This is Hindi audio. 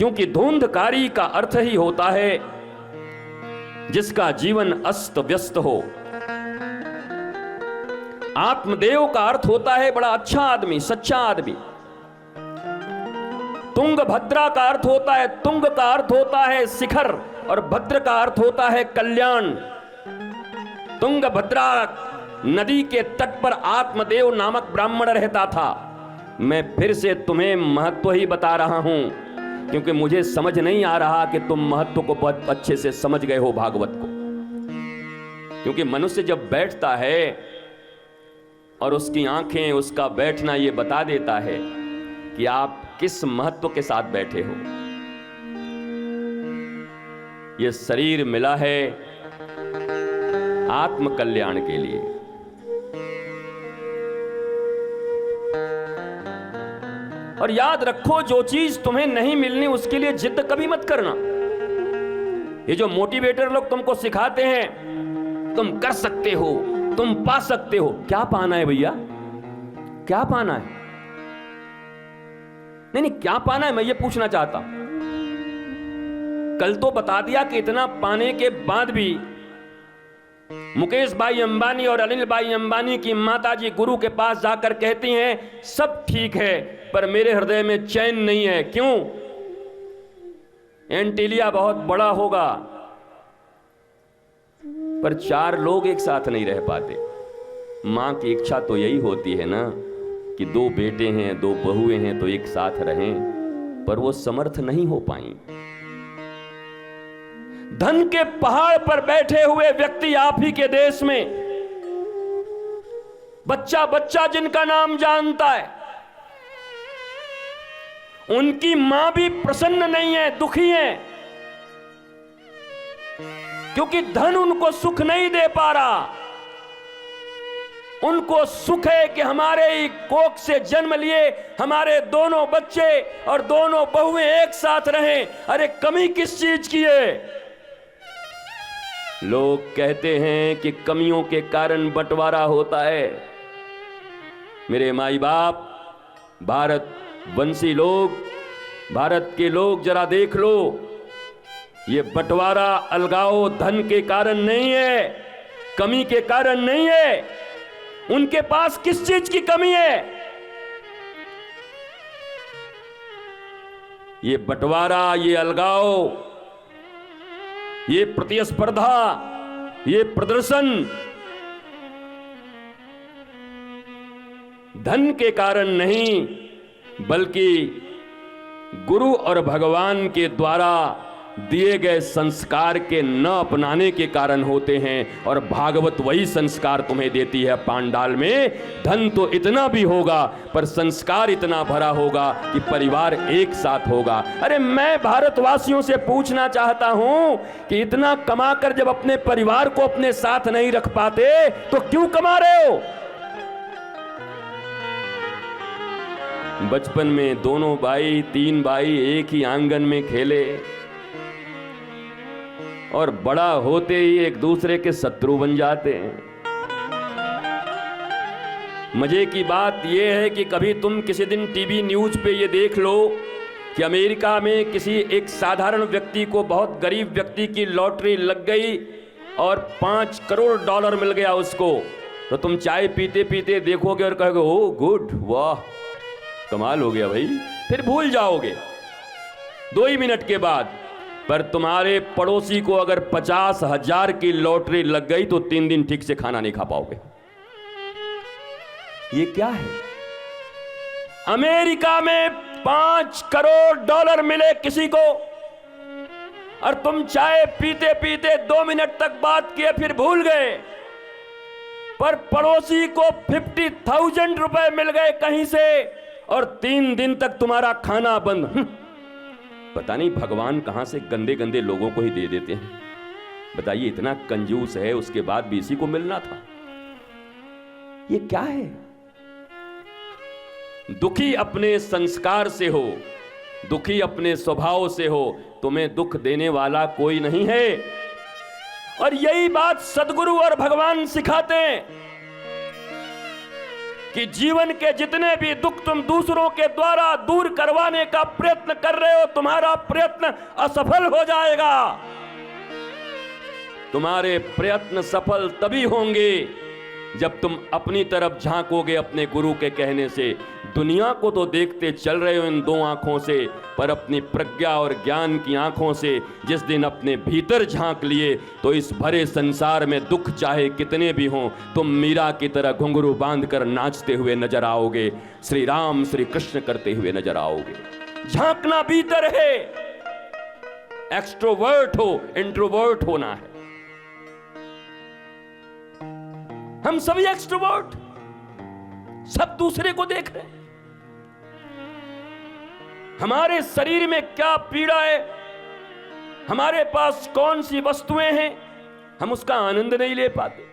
क्योंकि धुंधकारी का अर्थ ही होता है जिसका जीवन अस्त व्यस्त हो। आत्मदेव का अर्थ होता है बड़ा अच्छा आदमी, सच्चा आदमी। तुंगभद्रा का अर्थ होता है, तुंग का अर्थ होता है शिखर और भद्र का अर्थ होता है कल्याण। तुंगभद्रा नदी के तट पर आत्मदेव नामक ब्राह्मण रहता था। मैं फिर से तुम्हें महत्व ही बता रहा हूं, क्योंकि मुझे समझ नहीं आ रहा कि तुम महत्व को बहुत अच्छे से समझ गए हो भागवत को। क्योंकि मनुष्य जब बैठता है और उसकी आंखें, उसका बैठना ये बता देता है कि आप किस महत्व के साथ बैठे हो। ये शरीर मिला है आत्म कल्याण के लिए। और याद रखो, जो चीज तुम्हें नहीं मिलनी उसके लिए जिद कभी मत करना। ये जो मोटिवेटर लोग तुमको सिखाते हैं तुम कर सकते हो, तुम पा सकते हो, क्या पाना है भैया? क्या पाना है? नहीं, क्या पाना है, मैं ये पूछना चाहता हूं। कल तो बता दिया कि इतना पाने के बाद भी मुकेश भाई अंबानी और अनिल भाई अंबानी की माताजी गुरु के पास जाकर कहती हैं सब ठीक है पर मेरे हृदय में चैन नहीं है। क्यों? एंटीलिया बहुत बड़ा होगा पर 4 लोग एक साथ नहीं रह पाते। मां की इच्छा तो यही होती है ना कि 2 बेटे हैं, 2 बहुएं हैं तो एक साथ रहें, पर वो समर्थ नहीं हो पाई। धन के पहाड़ पर बैठे हुए व्यक्ति आप ही के देश में, बच्चा बच्चा जिनका नाम जानता है, उनकी मां भी प्रसन्न नहीं है, दुखी है, क्योंकि धन उनको सुख नहीं दे पा रहा। उनको सुख है कि हमारे ही कोख से जन्म लिए हमारे दोनों बच्चे और दोनों बहुएं एक साथ रहें। अरे कमी किस चीज की है? लोग कहते हैं कि कमियों के कारण बंटवारा होता है। मेरे माई बाप, भारत वंशी लोग, भारत के लोग जरा देख लो, ये बंटवारा अलगाव धन के कारण नहीं है, कमी के कारण नहीं है। उनके पास किस चीज की कमी है? ये बंटवारा, ये अलगाव, ये प्रतिस्पर्धा, ये प्रदर्शन धन के कारण नहीं बल्कि गुरु और भगवान के द्वारा दिए गए संस्कार के न अपनाने के कारण होते हैं। और भागवत वही संस्कार तुम्हें देती है। पांडाल में धन तो इतना भी होगा पर संस्कार इतना भरा होगा कि परिवार एक साथ होगा। अरे मैं भारतवासियों से पूछना चाहता हूं कि इतना कमाकर जब अपने परिवार को अपने साथ नहीं रख पाते तो क्यों कमा रहे हो? बचपन में दोनों भाई, 3 भाई एक ही आंगन में खेले और बड़ा होते ही एक दूसरे के शत्रु बन जाते हैं। मजे की बात यह है कि कभी तुम किसी दिन टीवी न्यूज पे ये देख लो कि अमेरिका में किसी एक साधारण व्यक्ति को, बहुत गरीब व्यक्ति की लॉटरी लग गई और $5 करोड़ मिल गया उसको, तो तुम चाय पीते पीते देखोगे और कहोगे ओ गुड, वाह कमाल हो गया भाई, फिर भूल जाओगे 2 ही मिनट के बाद। पर तुम्हारे पड़ोसी को अगर 50,000 की लॉटरी लग गई तो 3 दिन ठीक से खाना नहीं खा पाओगे। ये क्या है? अमेरिका में $5 करोड़ मिले किसी को और तुम चाय पीते पीते 2 मिनट तक बात किए फिर भूल गए, पर पड़ोसी को 50,000 रुपए मिल गए कहीं से और 3 दिन तक तुम्हारा खाना बंद। पता नहीं भगवान कहां से गंदे गंदे लोगों को ही दे देते हैं। बताइए, इतना कंजूस है उसके बाद भी इसी को मिलना था। ये क्या है? दुखी अपने संस्कार से हो, दुखी अपने स्वभाव से हो, तुम्हें दुख देने वाला कोई नहीं है। और यही बात सदगुरु और भगवान सिखाते हैं। कि जीवन के जितने भी दुख तुम दूसरों के द्वारा दूर करवाने का प्रयत्न कर रहे हो, तुम्हारा प्रयत्न असफल हो जाएगा। तुम्हारे प्रयत्न सफल तभी होंगे जब तुम अपनी तरफ झांकोगे अपने गुरु के कहने से। दुनिया को तो देखते चल रहे हो इन दो आंखों से, पर अपनी प्रज्ञा और ज्ञान की आंखों से जिस दिन अपने भीतर झांक लिए तो इस भरे संसार में दुख चाहे कितने भी हों, तुम मीरा की तरह घुंघरू बांधकर नाचते हुए नजर आओगे, श्री राम श्री कृष्ण करते हुए नजर आओगे। झांकना भीतर है, एक्सट्रोवर्ट हो, इंट्रोवर्ट होना है। हम सभी एक्सट्रोवर्ट, सब दूसरे को देख रहे हैं। हमारे शरीर में क्या पीड़ा है, हमारे पास कौन सी वस्तुएं हैं, हम उसका आनंद नहीं ले पाते।